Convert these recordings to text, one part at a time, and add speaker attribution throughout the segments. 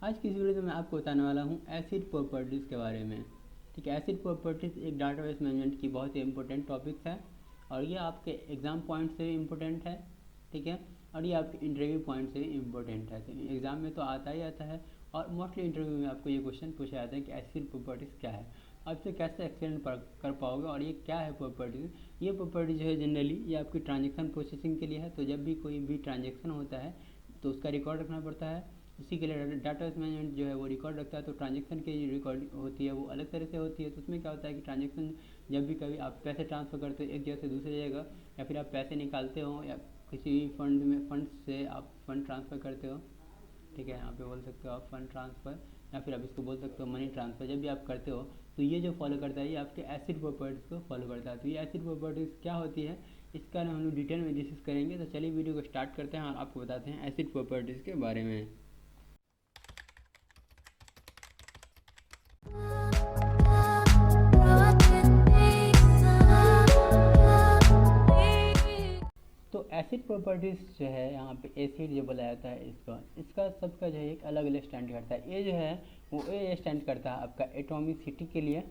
Speaker 1: आज की इस वीडियो में मैं आपको बताने वाला हूँ एसिड प्रॉपर्टीज़ के बारे में। ठीक है, एसिड प्रॉपर्टीज़ एक डाटाबेस मैनेजमेंट की बहुत ही इंपॉर्टेंट टॉपिक्स है और ये आपके एग्ज़ाम पॉइंट से भी इम्पोर्टेंट है। ठीक है, और ये आपके इंटरव्यू पॉइंट से भी इम्पोर्टेंट है। तो एग्ज़ाम में तो आता ही आता है और मोस्टली इंटरव्यू में आपको ये क्वेश्चन पूछा जाता है कि एसिड प्रॉपर्टीज़ क्या है, आप इसे कैसे एक्सप्लेन कर पाओगे और ये क्या है प्रॉपर्टीज़। ये प्रॉपर्टी जो है जनरली ये आपकी ट्रांजेक्शन प्रोसेसिंग के लिए है। तो जब भी कोई भी ट्रांजेक्शन होता है तो उसका रिकॉर्ड रखना पड़ता है। उसी के लिए डाटाबेस मैनेजमेंट जो है वो रिकॉर्ड रखता है। तो ट्रांजेक्शन की जो रिकॉर्ड होती है वो अलग तरह से होती है। तो उसमें क्या होता है कि ट्रांजेक्शन जब भी कभी आप पैसे ट्रांसफ़र करते हो एक जगह से दूसरी जगह, या फिर आप पैसे निकालते हो या किसी भी फंड से आप फंड ट्रांसफ़र करते हो। ठीक है, यहाँ पे बोल सकते हो आप फंड ट्रांसफ़र, या फिर आप इसको बोल सकते हो मनी ट्रांसफ़र। जब भी आप करते हो तो ये जो फॉलो करता है ये आपके एसिड प्रॉपर्टीज़ को फॉलो करता है। तो ये एसिड प्रॉपर्टीज़ क्या होती है इसका हम लोग डिटेल में डिस्कस करेंगे। तो चलिए वीडियो को स्टार्ट करते हैं और आपको बताते हैं एसिड प्रॉपर्टीज़ के बारे में। तो एसिड प्रॉपर्टीज़ जो है यहाँ पे एसिड जो बोला जाता है इसका सबका जो है एक अलग अलग स्टैंड करता है। ए जो है वो ए स्टैंड करता है आपका एटॉमिसिटी के लिए।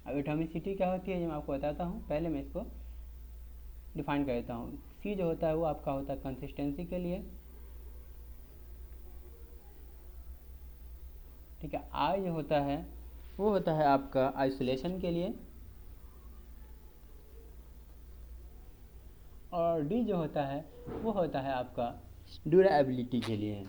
Speaker 1: अब एटॉमिसिटी क्या होती है ये मैं आपको बताता हूँ, पहले मैं इसको डिफाइन कर देता हूँ। सी जो होता है वो आपका होता है कंसिस्टेंसी के लिए। ठीक है, आई जो होता है वो होता है आपका आइसोलेशन के लिए, और डी जो होता है वो होता है आपका ड्यूरेबिलिटी के लिए।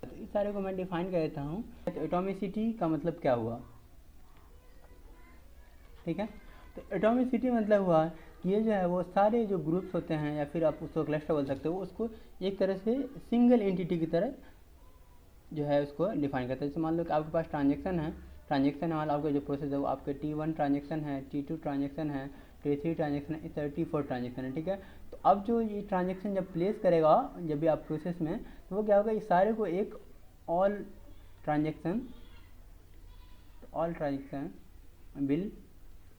Speaker 1: तो इस सारे को मैं डिफाइन कर देता हूँ। तो एटॉमिसिटी का मतलब क्या हुआ, ठीक है। तो एटॉमिसिटी मतलब हुआ कि ये जो है वो सारे जो ग्रुप्स होते हैं या फिर आप उसको क्लस्टर बोल सकते हो, उसको एक तरह से सिंगल एंटिटी की तरह जो है उसको डिफाइन करता है। जैसे मान लो कि आपके पास ट्रांजेक्शन है, ट्रांजेक्शन वाला आपका जो प्रोसेस है वो आपके T1 ट्रांजेक्शन है, T2 ट्रांजेक्शन है, T3 ट्रांजेक्शन है, इस तरह T4 ट्रांजेक्शन है। ठीक है, तो अब जो ये ट्रांजेक्शन जब प्लेस करेगा जब भी आप प्रोसेस में, तो वो क्या होगा, ये सारे को एक all transaction will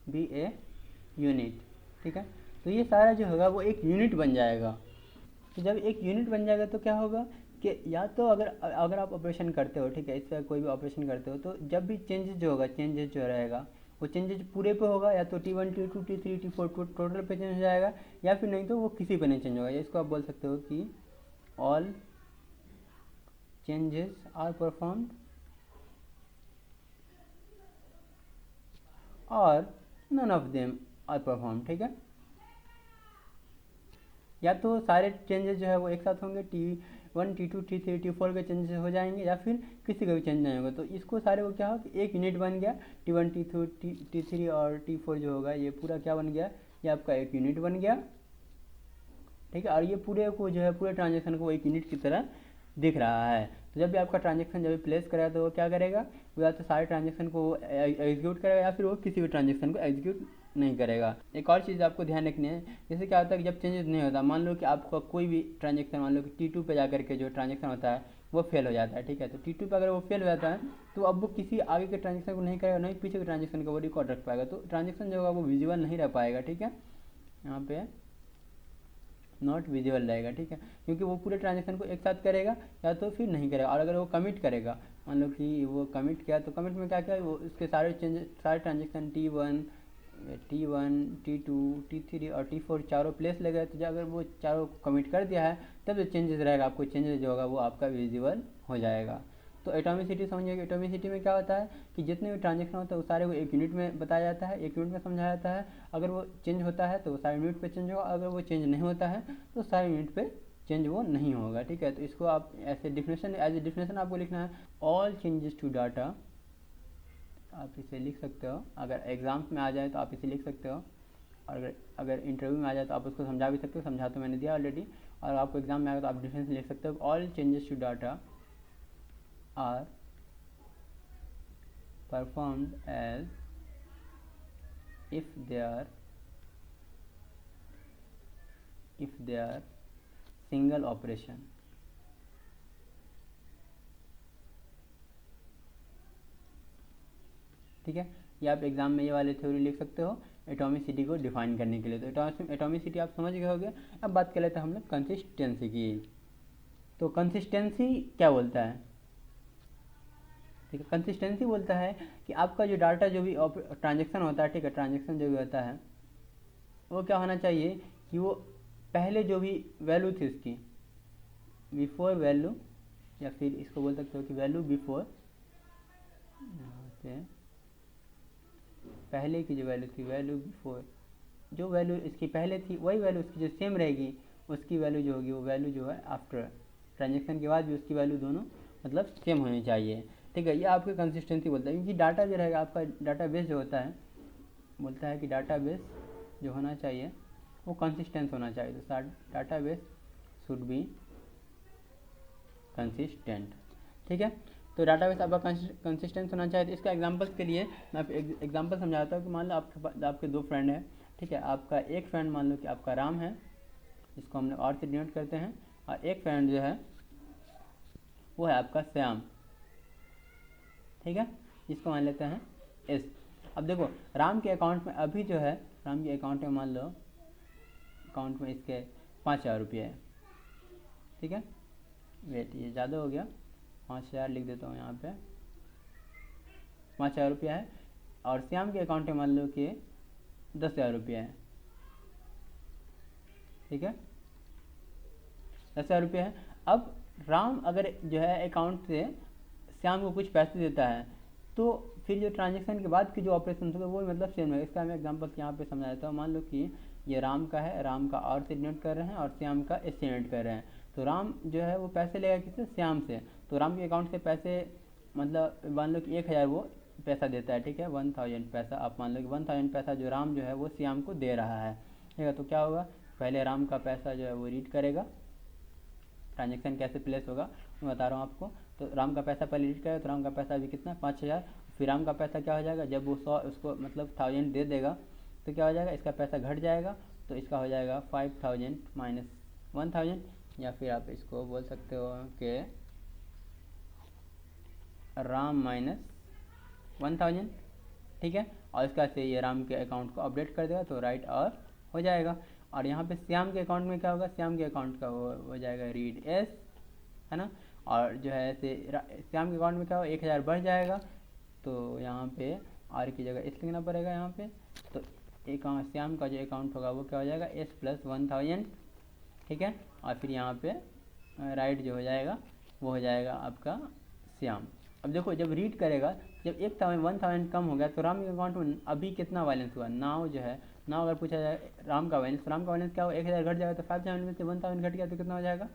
Speaker 1: be a unit. ठीक है, तो ये सारा जो होगा वो एक यूनिट बन जाएगा। तो जब एक यूनिट बन जाएगा तो क्या होगा कि या तो अगर आप ऑपरेशन करते हो, ठीक है, इस पर कोई भी ऑपरेशन करते हो, तो जब भी चेंजेस जो होगा, चेंजेस जो रहेगा वो चेंजेस पूरे पे होगा, या तो T1 T2 T3 T4 total पे चेंज हो जाएगा, या फिर नहीं तो वो किसी पे नहीं चेंज होगा। इसको आप बोल सकते हो कि ऑल चेंजेस आर परफॉर्म्ड और none of them are perform. ठीक है, या तो सारे चेंजेस जो है वो एक साथ होंगे, T1 T2 T3 T4 के चेंजेस हो जाएंगे, या फिर किसी का भी चेंज नहीं होगा। तो इसको सारे को क्या हो कि एक यूनिट बन गया। T1 T2 T3 और T4 जो होगा ये पूरा क्या बन गया, ये आपका एक यूनिट बन गया। ठीक है, और ये पूरे को जो है पूरे ट्रांजेक्शन को एक यूनिट की तरह दिख रहा है। तो जब भी आपका ट्रांजेक्शन जब भी प्लेस करेगा तो वो क्या करेगा, वो या तो सारे ट्रांजेक्शन को एग्जीक्यूट करेगा या फिर वो किसी भी ट्रांजेक्शन को एग्जीक्यूट नहीं करेगा। एक और चीज़ आपको ध्यान रखनी है, जैसे क्या होता है कि जब चेंजेस नहीं होता, मान लो कि आपका कोई भी ट्रांजेक्शन, मान लो कि T2 पे जाकर के जो ट्रांजेक्शन होता है वो फेल हो जाता है। ठीक है, तो T2 पे अगर वो फेल हो जाता है तो अब वो किसी आगे के ट्रांजेक्शन को नहीं करेगा, नहीं पीछे के ट्रांजेक्शन का वो रिकॉर्ड रख पाएगा। तो ट्रांजेक्शन जो होगा वो विजुअल नहीं रह पाएगा। ठीक है, यहाँ पे नॉट विजिबल रहेगा। ठीक है, क्योंकि वो पूरे ट्रांजेक्शन को एक साथ करेगा या तो फिर नहीं करेगा। और अगर वो कमिट करेगा, मान लो कि वो कमिट किया, तो कमिट में क्या क्या वो उसके सारे चेंजेस, सारे ट्रांजेक्शन T1 T2 T3 और T4 चारों प्लेस ले गए, तो जब अगर वो चारों कमिट कर दिया है तब जो चेंजेस रहेगा, आपको चेंजेस जो होगा वो आपका विजिबल हो जाएगा। तो एटॉमिसिटी समझिए कि एटॉमिसिटी में क्या होता है कि जितने भी ट्रांजेक्शन होते हैं वो सारे को एक यूनिट में बताया जाता है, एक यूनिट में समझाया जाता है। अगर वो चेंज होता है तो वो सारे यूनिट पे चेंज होगा, अगर वो चेंज नहीं होता है तो सारे यूनिट पे चेंज वो नहीं होगा। ठीक है, तो इसको आप ऐसे डिफिनेशन, एज ए डिफिनेशन आपको लिखना है, ऑल चेंजेस टू डाटा। आप इसे लिख सकते हो, अगर एग्जाम्स में आ जाए तो आप इसे लिख सकते हो, और अगर इंटरव्यू में आ जाए तो आप उसको समझा भी सकते हो, समझा तो मैंने दिया ऑलरेडी। और आपको एग्जाम में आएगा तो आप डिफरेंस लिख सकते हो, all changes to data are performed as if they are single operation। ठीक है। ये आप एग्जाम में ये वाले थ्योरी लिख सकते हो एटॉमिसिटी को डिफाइन करने के लिए। तो एटॉमिसिटी आप समझ गए होगे। अब बात कर लेते हैं हम लोग कंसिस्टेंसी की। तो कंसिस्टेंसी क्या बोलता है, ठीक है। कंसिस्टेंसी बोलता है कि आपका जो डाटा जो भी ट्रांजेक्शन होता है, ठीक है, ट्रांजेक्शन जो भी होता है वो क्या होना चाहिए कि वो पहले जो भी वैल्यू थी उसकी बिफोर वैल्यू, या फिर इसको बोल सकते हो कि वैल्यू बिफोर, यहाँ से पहले की जो वैल्यू थी, वैल्यू बिफोर, जो वैल्यू इसकी पहले थी वही वैल्यू उसकी जो सेम रहेगी, उसकी वैल्यू जो होगी वो वैल्यू जो है आफ्टर ट्रांजेक्शन के बाद भी उसकी वैल्यू दोनों मतलब सेम होनी चाहिए, ठीक है। ये आपकी कंसिस्टेंसी बोलता है, क्योंकि डाटा जो रहेगा आपका डाटा बेस जो होता है बोलता है कि डाटा बेस जो होना चाहिए वो कंसिस्टेंट होना चाहिए। तो data base should be consistent, ठीक है। तो डाटाबेस आपका कंसिस्टेंट होना चाहिए। तो इसका एग्जांपल्स के लिए मैं आपको एग्जांपल समझाता हूँ कि मान लो आपके दो फ्रेंड हैं, ठीक है। आपका एक फ्रेंड मान लो कि आपका राम है, इसको हम लोग और से डिनोट करते हैं, और एक फ्रेंड जो है वो है आपका श्याम, ठीक है, इसको मान लेते हैं एस। अब देखो राम के अकाउंट में अभी जो है, राम के अकाउंट में मान लो अकाउंट में इसके 5,000 रुपये है, ठीक है। वेट ये ज़्यादा हो गया, 5,000 लिख देता हूँ यहाँ पे, 5,000 रुपया है। और श्याम के अकाउंट में मान लो कि 10,000 रुपया है, ठीक है, 10,000 रुपया है। अब राम अगर जो है अकाउंट से श्याम को कुछ पैसे देता है तो फिर जो ट्रांजेक्शन के बाद की जो ऑपरेशन होगा वो मतलब सेम है। इसका मैं एग्जांपल यहाँ पे समझा देता हूँ। मान लो कि ये राम का है, राम का और से डिनोट कर रहे हैं और श्याम का एस से डिनोट कर रहे हैं। तो राम जो है वो पैसे लेगा किससे, श्याम से। तो राम के अकाउंट से पैसे मतलब मान लो कि 1,000 वो पैसा देता है, ठीक है, 1,000 पैसा। आप मान लो कि 1,000 पैसा जो राम जो है वो श्याम को दे रहा है, ठीक है। तो क्या होगा, पहले राम का पैसा जो है वो रीड करेगा, ट्रांजेक्शन कैसे प्लेस होगा मैं बता रहा हूँ आपको। तो राम का पैसा पहले रीड करेगा, तो राम का पैसा अभी कितना 5,000। फिर राम का पैसा क्या हो जाएगा, जब वो 100 उसको मतलब 1,000 दे देगा तो क्या हो जाएगा, इसका पैसा घट जाएगा। तो इसका हो जाएगा 5,000 माइनस 1,000, या फिर आप इसको बोल सकते हो कि राम माइनस 1,000, ठीक है। और इसका से ये राम के अकाउंट को अपडेट कर देगा तो राइट और हो जाएगा। और यहाँ पे श्याम के अकाउंट में क्या होगा, श्याम के अकाउंट का हो जाएगा रीड एस, है ना। और जो है से श्याम के अकाउंट में क्या होगा, 1,000 बढ़ जाएगा तो यहाँ पे आर की जगह एस लिखना पड़ेगा यहाँ पे। तो एक श्याम का जो अकाउंट होगा वो क्या हो जाएगा एस प्लस 1,000, ठीक है। और फिर यहाँ पे राइट जो हो जाएगा वो हो जाएगा आपका श्याम। अब देखो जब रीड करेगा, जब 1,000 कम हो गया तो राम के अकाउंट में अभी कितना बैलेंस हुआ, नाउ जो है, नाउ अगर पूछा जाए राम का बैलेंस, राम का बैलेंस क्या हो, 1,000 घट जाएगा तो 5,000 में से 1,000 घट गया तो कितना हो जाएगा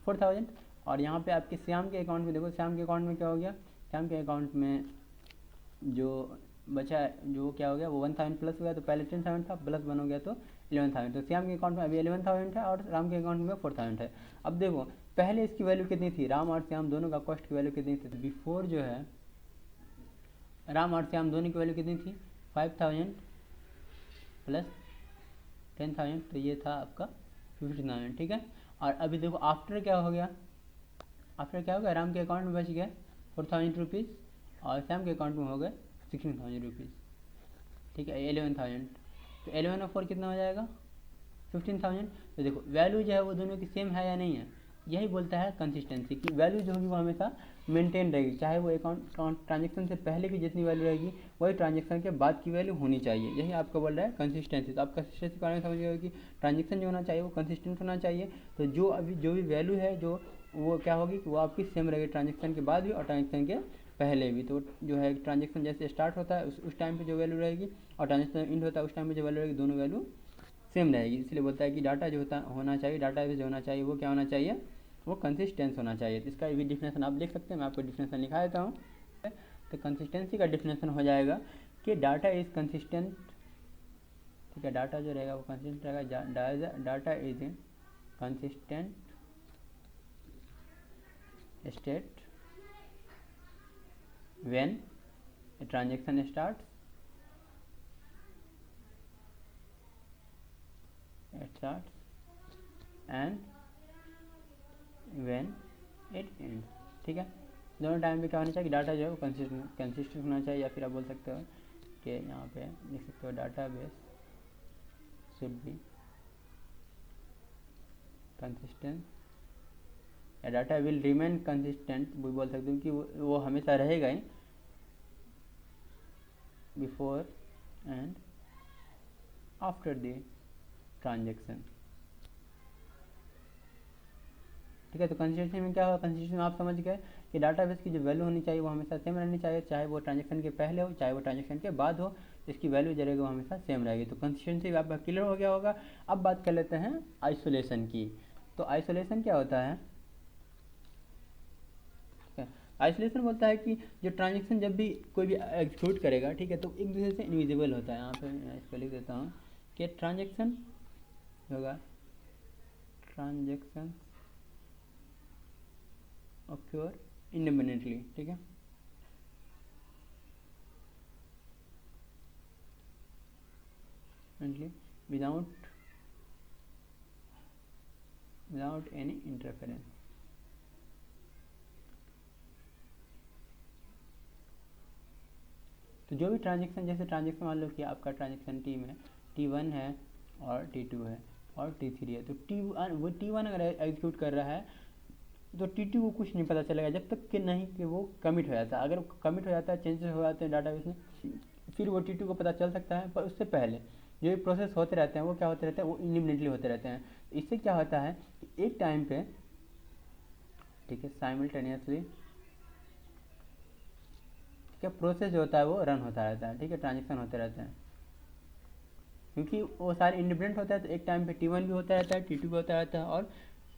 Speaker 1: 4,000। और यहाँ पे आपके श्याम के अकाउंट में देखो, श्याम के अकाउंट में क्या हो गया, श्याम के अकाउंट में जो बचा जो क्या हो गया वो 1,000 प्लस हो गया। तो पहले 10,000 था, प्लस 1 हो गया तो 11,000। तो श्याम के अकाउंट में अभी 11,000 है और राम के अकाउंट में 4,000 है। अब देखो पहले इसकी वैल्यू कितनी थी, राम और श्याम दोनों का कॉस्ट की वैल्यू कितनी थी, बिफोर जो है राम और श्याम दोनों की वैल्यू कितनी थी 5,000 प्लस 10,000, तो ये था आपका 15,000, ठीक है। और अभी देखो आफ्टर क्या हो गया, आफ्टर क्या हो गया, राम के अकाउंट में बच गया 4,000 रुपीज़ और श्याम के अकाउंट में हो गए 16,000 रुपीज़, ठीक है, 11,000। तो 11 और 4 कितना हो जाएगा 15,000। तो देखो वैल्यू जो है वो दोनों की सेम है या नहीं है, यही बोलता है कंसिस्टेंसी की। वैल्यू जो होगी वो हमेशा मेंटेन रहेगी, चाहे वो अकाउंट ट्रांजेक्शन से पहले की जितनी वैल्यू रहेगी वही ट्रांजेक्शन के बाद की वैल्यू होनी चाहिए, यही आपको बोल रहा है कंसिस्टेंसी। तो आप कंसिस्टेंसी के बारे में समझिएगा कि ट्रांजेक्शन जो होना चाहिए वो कंसिस्टेंट होना चाहिए। तो जो भी वैल्यू है जो वो क्या होगी कि वो आपकी सेम रहेगी ट्रांजेक्शन के बाद भी और ट्रांजेक्शन के पहले भी। तो जो है ट्रांजेक्शन जैसे स्टार्ट होता है उस टाइम पे जो वैल्यू रहेगी और ट्रांजेक्शन एंड होता है उस टाइम पे जो वैल्यू रहेगी, दोनों वैल्यू सेम रहेगी। इसलिए बोलता है कि डाटा जो होना चाहिए, डाटा जो होना चाहिए वो क्या होना चाहिए, वो कंसिस्टेंस होना चाहिए। तो इसका भी डिफिनेशन आप देख सकते हैं, मैं आपको डिफिनेशन लिखा देता हूँ। तो कंसिस्टेंसी का डिफिनेशन हो जाएगा कि डाटा इज कंसिस्टेंट, ठीक है, डाटा जो रहेगा वो कंसिस्टेंट रहेगा, data is in consistent state when a transaction starts and when it ends, ठीक है। दोनों टाइम पे क्या होना चाहिए कि डाटा जो है वो कंसिस्टेंट होना चाहिए, या फिर आप बोल सकते हो कि यहाँ पे लिख सकते हो database should be consistent, या डाटा विल रिमेन कंसिस्टेंट भी बोल सकते हो कि वो हमेशा रहेगा ही before and after the transaction. ठीक है, तो कंसिस्टेंसी में क्या होगा, कंसिस्टेंसी में आप समझ गए कि डाटाबेस की जो वैल्यू होनी चाहिए वो हमेशा सेम रहनी चाहिए, चाहे वो ट्रांजेक्शन के पहले हो चाहे वो ट्रांजेक्शन के बाद हो, इसकी वैल्यू जो रहेगी वो हमेशा सेम रहेगी। तो कंसिस्टेंसी आपका क्लियर हो गया होगा। अब बात कर लेते हैं आइसोलेशन की। तो आइसोलेशन क्या होता है, आइसोलेशन बोलता है कि जो ट्रांजेक्शन जब भी कोई भी एग्जीक्यूट करेगा, ठीक है, तो एक दूसरे से इनविजिबल होता है। यहाँ पे मैं इसको लिख देता हूँ कि ट्रांजेक्शन होगा, ट्रांजेक्शन occur independently, ठीक है, without any interference। तो जो भी ट्रांजेक्शन, जैसे ट्रांजेक्शन मान लो कि आपका ट्रांजेक्शन टी में T1 है और T2 है और T3 है, तो T1 अगर एग्जीक्यूट कर रहा है तो T2 को कुछ नहीं पता चलेगा जब तक कि नहीं कि वो कमिट हो जाता है। अगर कमिट हो जाता है, चेंजेस हो जाते हैं डाटाबेस में, फिर वो T2 को पता चल सकता है, पर उससे पहले जो भी प्रोसेस होते रहते हैं वो क्या होते रहते हैं, वो इंडिपेंडेंटली होते रहते हैं। इससे क्या होता है कि एक टाइम पे, ठीक है, साइमल्टेनियसली, ठीक है, प्रोसेस जो होता है वो रन होता रहता है, ठीक है, ट्रांजेक्शन होते रहते हैं, क्योंकि वो सारे इंडिपेंडेंट होता है। तो एक टाइम पे T1 भी होता रहता है, T2 भी होता रहता है और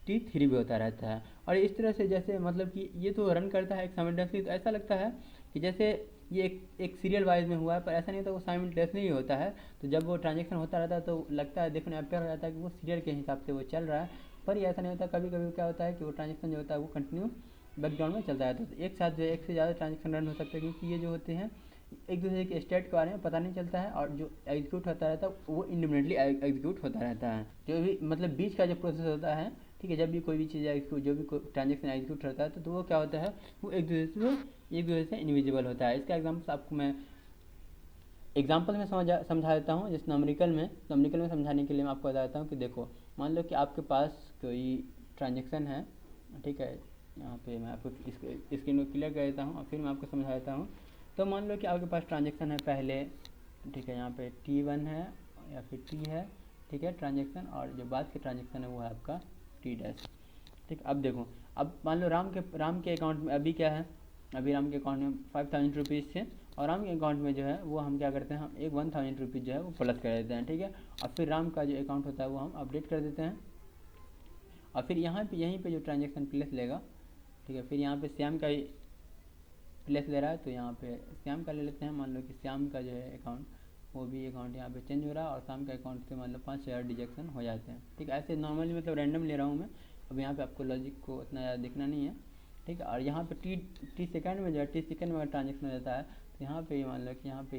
Speaker 1: T3 भी होता रहता है। और इस तरह से जैसे मतलब कि ये तो रन करता है एक साइमल्टेनियसली, तो ऐसा लगता है कि जैसे ये एक सीरियल वाइज में हुआ है, पर ऐसा नहीं होता, वो साइमल्टेनियसली ही होता है। तो जब वो ट्रांजेक्शन होता रहता है तो लगता है, देखने अपेयर हो जाता है कि वो सीरियल के हिसाब से वो चल रहा है, पर ये ऐसा नहीं होता। कभी कभी क्या होता है कि वो ट्रांजेक्शन जो होता है वो कंटिन्यू बैकग्राउंड में चलता रहता है। तो एक साथ जो एक से ज़्यादा ट्रांजेक्शन रन हो सकते हैं, क्योंकि ये जो होते हैं एक दूसरे के स्टेट के बारे में पता नहीं चलता है, और जो एग्जीक्यूट होता रहता है वो इंडिपेंडेंटली एग्जीक्यूट होता रहता है। जो भी मतलब बीच का जो प्रोसेस होता है, ठीक है, जब भी कोई भी चीज़ एग्जीक्यूट, जो भी ट्रांजेक्शन एग्जीक्यूट होता है तो वो क्या होता है, वो एक दूसरे से इनविजिबल होता है। इसका एग्जाम्पल आपको मैं एग्जाम्पल में समझा देता हूँ, जैसे नॉमरिकल में समझाने के लिए मैं आपको बता देता हूँ कि देखो, मान लो कि आपके पास कोई ट्रांजेक्शन है, ठीक है, यहाँ पे मैं आपको स्क्रीन को क्लियर कर देता हूँ और फिर मैं आपको समझा देता हूँ। तो मान लो कि आपके पास ट्रांजेक्शन है पहले, ठीक है, यहाँ पे T1 है या फिर T है, ठीक है, ट्रांजेक्शन, और जो बाद के ट्रांजेक्शन है वो है आपका T डैश। ठीक, अब देखो, अब मान लो राम के अकाउंट में अभी क्या है, अभी राम के अकाउंट में 5000 रुपीज़ थे, और राम के अकाउंट में जो है वो हम क्या करते हैं, हम एक 1000 रुपीज़ जो है वो प्लस कर देते हैं, ठीक है, और फिर राम का जो अकाउंट होता है वो हम अपडेट कर देते हैं, और फिर यहीं पे जो ट्रांजेक्शन प्लेस लेगा, ठीक है, फिर यहाँ पे श्याम का प्लेस ले रहा है, तो यहाँ पे श्याम का ले लेते हैं। मान लो कि श्याम का जो है अकाउंट, वो भी अकाउंट यहाँ पे चेंज हो रहा है, और श्याम के अकाउंट से मतलब 5000 डिजेक्शन हो जाते हैं, ठीक है। ऐसे नॉर्मली मतलब रैंडम ले रहा हूँ मैं, अब यहाँ पे आपको लॉजिक को उतना ज़्यादा दिखना नहीं है, ठीक है। और यहाँ पे टी सेकंड में जो है, टी सेकंड में ट्रांजेक्शन हो जाता है, तो यहाँ पे मान लो कि यहाँ पे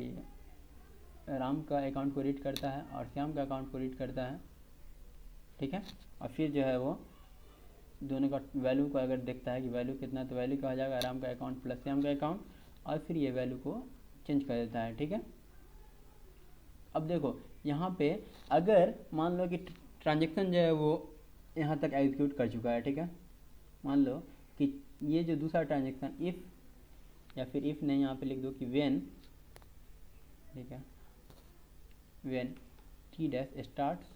Speaker 1: राम का अकाउंट को रीड करता है और श्याम का अकाउंट को रीड करता है, ठीक है, और फिर जो है वो दोनों का वैल्यू को अगर देखता है कि वैल्यू कितना, तो वैल्यू का हो जाएगा राम का अकाउंट प्लस श्याम का अकाउंट, और फिर ये वैल्यू को चेंज कर देता है, ठीक है। अब देखो यहाँ पे अगर मान लो कि ट्रांजेक्शन जो है वो यहाँ तक एग्जीक्यूट कर चुका है, ठीक है, मान लो कि ये जो दूसरा ट्रांजेक्शन इफ़, या फिर इफ़ नहीं, यहाँ पे लिख दो कि वेन, ठीक है, when T dash starts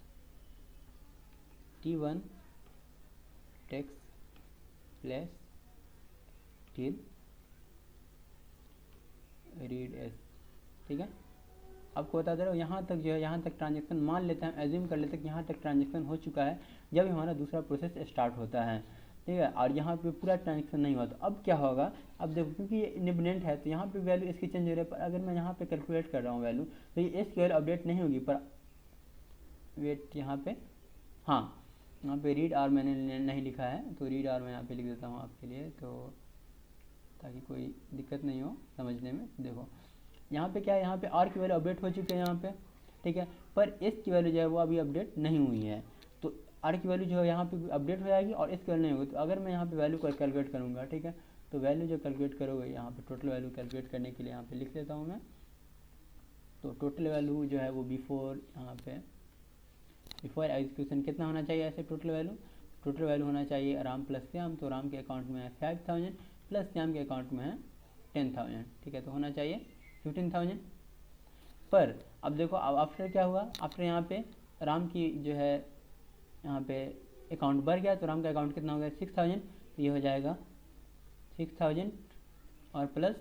Speaker 1: T1 takes place till read S, ठीक है। आपको बता दे रहा हूँ, यहाँ तक जो है, यहाँ तक ट्रांजेक्शन मान लेते हैं, एज्यूम कर लेते हैं कि यहाँ तक ट्रांजेक्शन हो चुका है जब हमारा दूसरा प्रोसेस स्टार्ट होता है, ठीक है, और यहाँ पे पूरा ट्रांजेक्शन नहीं हुआ। तो अब क्या होगा, अब देखो क्योंकि ये इंडिपेंडेंट है तो यहाँ पे वैल्यू इसकी चेंज हो रही है, पर अगर मैं यहाँ पे कैलकुलेट कर रहा हूँ वैल्यू, तो ये एस की वैल्यू अपडेट नहीं होगी। पर वेट, यहाँ पे हाँ, यहाँ पे रीड आर मैंने नहीं लिखा है, तो रीड आर मैं यहाँ पे लिख देता हूँ आपके लिए, तो ताकि कोई दिक्कत नहीं हो समझने में। देखो यहाँ पे क्या है, यहाँ पे आर की वैल्यू अपडेट हो चुकी है यहाँ पे, ठीक है, पर एस की वैल्यू जो है वो अभी अपडेट नहीं हुई है। आर की वैल्यू जो है यहाँ पे अपडेट हो जाएगी और एस की वैल्यू नहीं होगी। तो अगर मैं यहाँ पे वैल्यू को कैलकुलेट करूँगा, ठीक है, तो वैल्यू जो कैलकुलेट करोगे यहाँ पे टोटल वैल्यू कैलकुलेट करने के लिए यहाँ पे लिख देता हूँ मैं। तो टोटल वैल्यू जो है वो बिफोर यहाँ पे बिफोर एग्जीक्यूशन कितना होना चाहिए ऐसे टोटल वैल्यू होना चाहिए राम प्लस श्याम। तो राम के अकाउंट में है 5000 प्लस श्याम के अकाउंट में है 10000, ठीक है, तो होना चाहिए 15000। पर अब देखो अब आफ्टर क्या हुआ, आफ्टर यहाँ पे राम की जो है यहाँ पे अकाउंट बढ़ गया, तो राम का अकाउंट कितना हो गया 6000, तो ये हो जाएगा 6000 और प्लस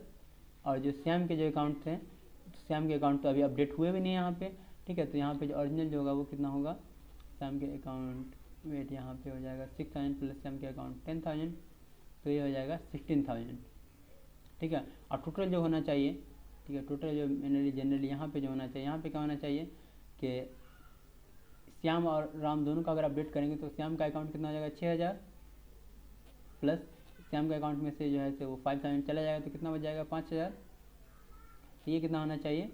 Speaker 1: और जो श्याम के जो अकाउंट थे, तो श्याम के अकाउंट तो अभी अपडेट हुए भी नहीं यहाँ पे, ठीक है, तो यहाँ पे जो ओरिजिनल जो होगा वो कितना होगा, श्याम के अकाउंट वेट यहाँ पे हो जाएगा 6000 प्लस श्याम के अकाउंट 10000, तो ये हो जाएगा 16000, ठीक है। और टोटल जो होना चाहिए, ठीक है, टोटल जो जनरली यहाँ पे जो होना चाहिए, यहाँ पे क्या होना चाहिए कि श्याम और राम दोनों का अगर अपडेट करेंगे तो श्याम का अकाउंट कितना हो जाएगा 6000 प्लस श्याम के अकाउंट में से जो है वो 5000 चला जाएगा, तो कितना बच जाएगा 5000, तो ये कितना होना चाहिए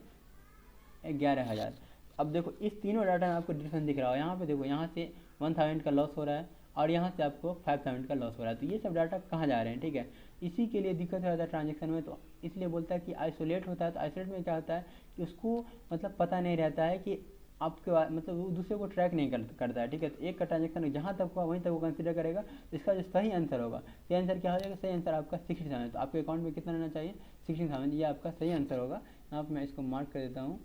Speaker 1: 11000। अब देखो इस तीनों डाटा में आपको डिफरेंस दिख रहा हो, यहाँ पे देखो यहाँ से 1000 का लॉस हो रहा है और यहाँ से आपको 5000 का लॉस हो रहा है, तो ये सब डाटा कहाँ जा रहे हैं, ठीक है। इसी के लिए दिक्कत हो जाता है ट्रांजेक्शन में, तो इसलिए बोलता है कि आइसोलेट होता है। तो आइसोलेट में क्या होता है कि उसको मतलब पता नहीं रहता है कि आपके मतलब वो दूसरे को ट्रैक नहीं करता है, ठीक है। तो एक का ट्रांजेक्शन जहाँ तक हुआ वहीं तक वो कंसिडर करेगा। तो इसका जो सही आंसर होगा, सही आंसर क्या हो जाएगा, सही आंसर आपका 60,000। तो आपके अकाउंट में कितना रहना चाहिए 60,000, ये आपका सही आंसर होगा। यहाँ पर मैं इसको मार्क कर देता हूँ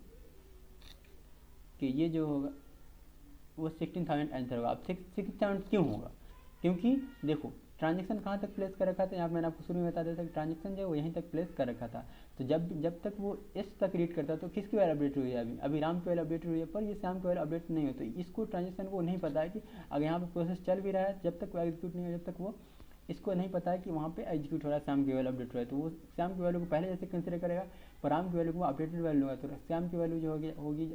Speaker 1: कि ये जो होगा वो 16,000 आंसर होगा। अब 60,000 क्यों होगा, क्योंकि देखो ट्रांजेक्शन कहाँ तक प्लेस कर रखा था, यहाँ मैंने आपको शुरू में बता दिया था कि ट्रांजेक्शन जो है वो यहीं तक प्लेस कर रखा था। तो जब तक वो एस तक रीड करता तो किसकी वैल्यू अपडेट हुई है, अभी राम की वैल्यू अपडेट हुई है, पर ये श्याम की वैल्यू अपडेट नहीं हो। तो इसको ट्रांजेक्शन को नहीं पता है कि अगर यहाँ पे प्रोसेस चल भी रहा है, जब तक वो एग्जीक्यूट नहीं हो, जब तक वो इसको नहीं पता है कि वहाँ पे एग्जीक्यूट हो रहा है, श्याम की वैल्यू अपडेट हो रहा है, तो वो श्याम की वैल्यू को पहले जैसे कंसिडर करेगा, पर राम की वैल्यू को अपडेटेड वैल्यू होगा। तो श्याम की वैल्यू जो होगी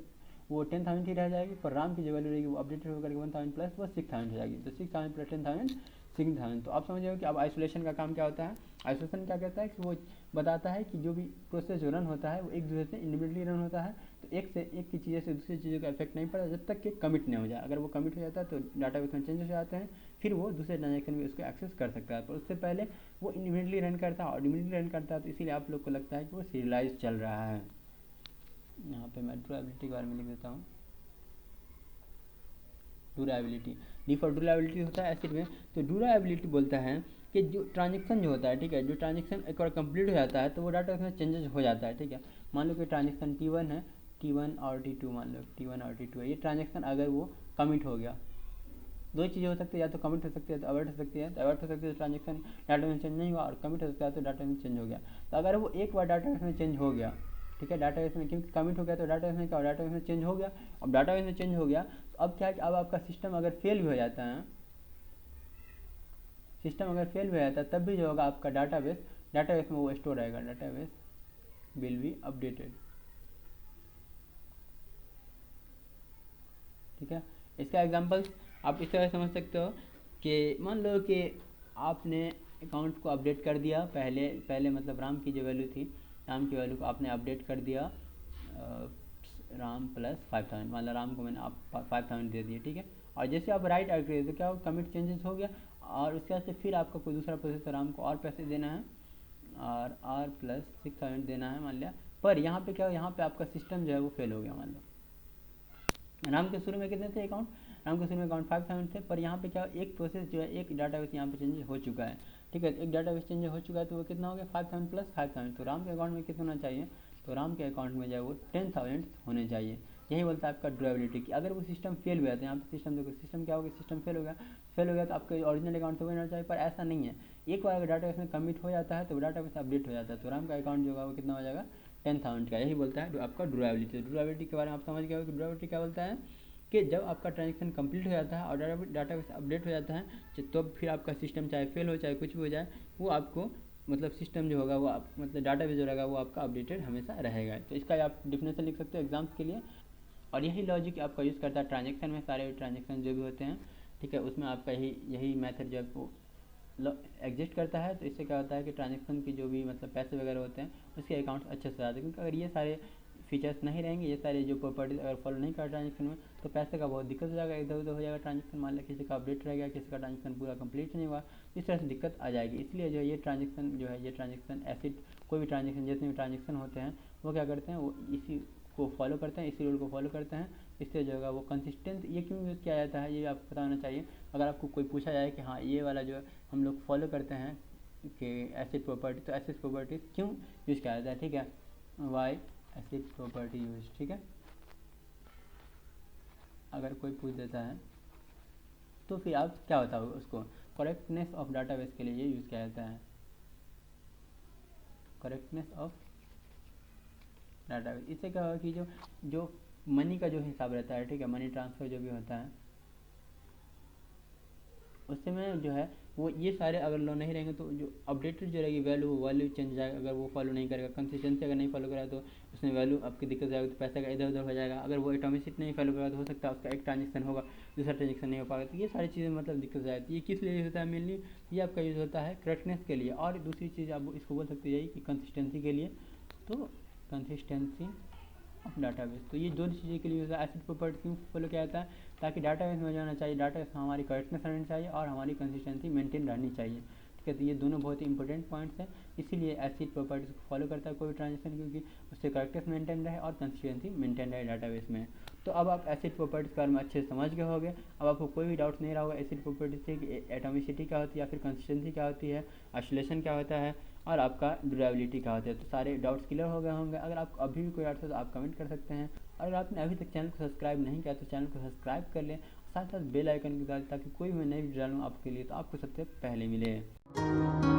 Speaker 1: वो 10,000 ही रह जाएगी, पर राम की जो वैल्यू रहेगी वो अपडेटेड होकर 1000 प्लस वो 6000 हो जाएगी। तो 6000 प्लस 10,000 60,000। तो आप समझ रहे हो कि अब आइसोलेशन का काम क्या होता है। आइसोलेशन क्या कहता है कि वो बताता है कि जो भी प्रोसेस जो रन होता है वो एक दूसरे से इंडिविजुअली रन होता है, तो एक की चीज़ें से दूसरी चीज़ों का इफेक्ट नहीं पड़ता जब तक कि कमिट नहीं हो जाए। अगर वो कमिट हो जाता है तो डाटाबेस में चेंजेस हो जाते हैं, फिर वो दूसरे ट्रांजेक्शन में उसको एक्सेस कर सकता है, पर उससे पहले वो इंडिविजुअली रन करता है और इंडिविजुअली रन करता है, तो इसीलिए आप लोग को लगता है कि वो सीरियलाइज चल रहा है। यहाँ पे मैं ड्यूरेबिलिटी के बारे में लिख देता हूँ। ड्यूरेबिलिटी, डी फॉर ड्यूरेबिलिटी होता है एसिड में। तो ड्यूरेबिलिटी बोलता है कि जो ट्रांजेक्शन जो होता है, ठीक है, जो ट्रांजेक्शन एक बार कंप्लीट हो जाता है तो वो डाटा में चेंजेस हो जाता है, ठीक है। मान लो कि ट्रांजेक्शन T1 है, T1 और T2, मान लो T1 और T2 है, ये ट्रांजेक्शन अगर वो कमिट हो गया, दो चीज़ें हो सकती है, या तो कमिट हो सकती है तो अवर्ट हो सकती है। तो अवर्ट हो सकती है तो ट्रांजेक्शन डाटा में चेंज नहीं हुआ, और कमिट हो सकता है तो डाटा में चेंज हो गया। तो अगर वो एक बार डाटा में चेंज हो गया, ठीक है, डाटाबेस में क्योंकि कमिट हो गया तो डाटाबेस में क्या, डाटाबेस में चेंज हो गया। अब डाटाबेस में चेंज हो गया तो अब क्या है कि अब आपका सिस्टम अगर फेल भी हो जाता है, सिस्टम अगर फेल भी हो जाता है तब भी जो होगा आपका डाटाबेस में वो स्टोर रहेगा, डाटाबेस विल बी अपडेटेड, ठीक है। इसका एग्जांपल्स आप इस तरह समझ सकते हो कि मान लो कि आपने अकाउंट को अपडेट कर दिया, पहले मतलब राम की जो वैल्यू थी, राम की वैल्यू को आपने अपडेट कर दिया राम प्लस 5000, मान लो राम को मैंने आप 5000 दे दिए, ठीक है। और जैसे आप राइट ऐड करिए तो क्या हो, कमिट चेंजेस हो गया, और उसके बाद से फिर आपको कोई दूसरा प्रोसेसर राम को और पैसे देना है और आर प्लस 6000 देना है मान लिया। पर यहाँ पे क्या हो, यहाँ पे आपका सिस्टम जो है वो फेल हो गया। मान लो राम के शुरू में कितने थे अकाउंट, राम के शुरू में अकाउंट 5000 थे, पर यहाँ पे क्या एक प्रोसेस जो है, एक डाटाबेस यहाँ पे चेंज हो चुका है, ठीक है, एक डाटाबेस चेंज हो चुका है, तो वो कितना हो गया 5000 प्लस 5000। तो राम के अकाउंट में कितना होना चाहिए, तो राम के अकाउंट में जो है वो 10,000 होने चाहिए। यही बोलता है आपका ड्यूरेबिलिटी कि अगर वो सिस्टम फेल हुआ तो यहाँ पे सिस्टम देखो, सिस्टम क्या होगा, सिस्टम फेल हो गया तो आपके ओरिजिनल अकाउंट से होना चाहिए, पर ऐसा नहीं है। एक बार अगर डाटाबेस में कमिट हो जाता है तो डाटाबेस अपडेट हो जाता है, तो राम का अकाउंट जो होगा वो कितना हो जाएगा 10,000 का। यही बोलता है आपका ड्यूरेबिलिटी। ड्यूरेबिलिटी के बारे में आप समझ गए हो कि ड्यूरेबिलिटी क्या बोलता है कि जब आपका ट्रांजेक्शन कंप्लीट हो जाता है और डाटाबेस अपडेट हो जाता है, तो फिर आपका सिस्टम चाहे फेल हो चाहे कुछ भी हो जाए, वो आपको मतलब सिस्टम जो होगा वो मतलब डाटाबेस जो रहेगा वो आपका अपडेटेड हमेशा रहेगा। तो इसका आप डिफिनेशन लिख सकते हो एग्जाम्स के लिए। और यही लॉजिक आपका यूज़ करता है ट्रांजेक्शन में, सारे ट्रांजेक्शन जो भी होते हैं, ठीक है, उसमें आपका यही मेथड जो है वो एग्जिस्ट करता है। तो इससे क्या होता है कि ट्रांजेक्शन की जो भी मतलब पैसे वगैरह होते हैं उसके अकाउंट अच्छे से आते हैं, क्योंकि अगर ये सारे फीचर्स नहीं रहेंगे, ये सारे जो प्रॉपर्टीज अगर फॉलो नहीं कर ट्रांजेक्शन में, तो पैसे का बहुत दिक्कत हो जाएगा, इधर उधर हो जाएगा ट्रांजेक्शन। मान लिया किसी का अपडेट रह गया, किसी का ट्रांजेक्शन पूरा कंप्लीट नहीं हुआ, इस तरह से दिक्कत आ जाएगी। इसलिए जो है ये ट्रांजेक्शन जो है, ये ट्रांजेक्शन एसिड कोई भी ट्रांजेक्शन, जितने भी ट्रांजेक्शन होते हैं वो क्या करते हैं, वो इसी को फॉलो करते हैं, इसी रूल को फॉलो करते हैं। इससे जो होगा वो कंसिस्टेंट, ये क्यों यूज़ किया जाता है ये आपको पता होना चाहिए। अगर आपको कोई पूछा जाए कि हाँ ये वाला जो हम लोग फॉलो करते हैं कि एसिड प्रॉपर्टी, तो एसिड प्रॉपर्टी क्यों यूज़ किया जाता है, ठीक है, वाई एसिड प्रॉपर्टी यूज, ठीक है। अगर कोई पूछ देता है तो फिर आप क्या बताओगे उसको, करेक्टनेस ऑफ डाटाबेस के लिए ये यूज़ किया जाता है, करेक्टनेस ऑफ डाटाबेस। इससे क्या होगा कि जो मनी का जो हिसाब रहता है, ठीक है, मनी ट्रांसफ़र जो भी होता है उससे में जो है वो ये सारे अगर लो नहीं रहेंगे तो जो अपडेटेड जो रहेगी वैल्यू चेंज हो जाएगा। अगर वो फॉलो नहीं करेगा, कंसिस्टेंसी अगर नहीं फॉलो करेगा तो उसमें वैल्यू आपकी दिक्कत जाएगी, तो पैसा का इधर उधर हो जाएगा। अगर वो एटोमिसिटी नहीं फॉलो करेगा तो हो सकता है उसका एक ट्रांजेक्शन होगा, दूसरा ट्रांजेक्शन नहीं हो पाएगा। तो ये सारी चीज़ें मतलब दिक्कत हो जाती है। ये किस लिए यूज़ होता है मेनली, ये आपका यूज़ होता है करेक्टनेस के लिए। और दूसरी चीज़ आप इसको बोल सकते हैं कि कंसिस्टेंसी के लिए, तो कंसिस्टेंसी ऑफ डाटाबेस। तो ये दो चीज़ों के लिए यूज़ है। एसिड प्रॉपर्टी क्यों फॉलो किया जाता है, ताकि डाटाबेस में जाना चाहिए, डाटाबेस में हमारी करेक्टनेस रहनी चाहिए और हमारी कंसिस्टेंसी मेंटेन रहनी चाहिए, ठीक है। तो ये दोनों बहुत ही इंपॉर्टेंट पॉइंट्स हैं, इसीलिए एसिड प्रॉपर्टीज को फॉलो करता है कोई भी ट्रांजेक्शन, क्योंकि उससे करेक्टनेस मेंटेन रहे और कंसिस्टेंसी मेंटेन रहे डाटाबेस में। तो अब आप एसिड प्रॉपर्टीज के बारे में अच्छे से समझ गए होंगे। अब आपको कोई भी डाउट नहीं रहा होगा एसिड प्रॉपर्टी से कि एटोमिसिटी क्या होती है, या फिर कंसिस्टेंसी क्या होती है, आइसोलेशन क्या होता है, और आपका ड्यूरेबिलिटी क्या होता है। तो सारे डाउट्स क्लियर हो गए होंगे। अगर आपको अभी भी कोई डाउट है तो आप कमेंट कर सकते हैं। अगर आपने अभी तक चैनल को सब्सक्राइब नहीं किया तो चैनल को सब्सक्राइब कर लें, साथ साथ बेल आइकन की दबाएं ताकि कोई भी नई वीडियो डालूँ आपके लिए तो आपको सबसे पहले मिले।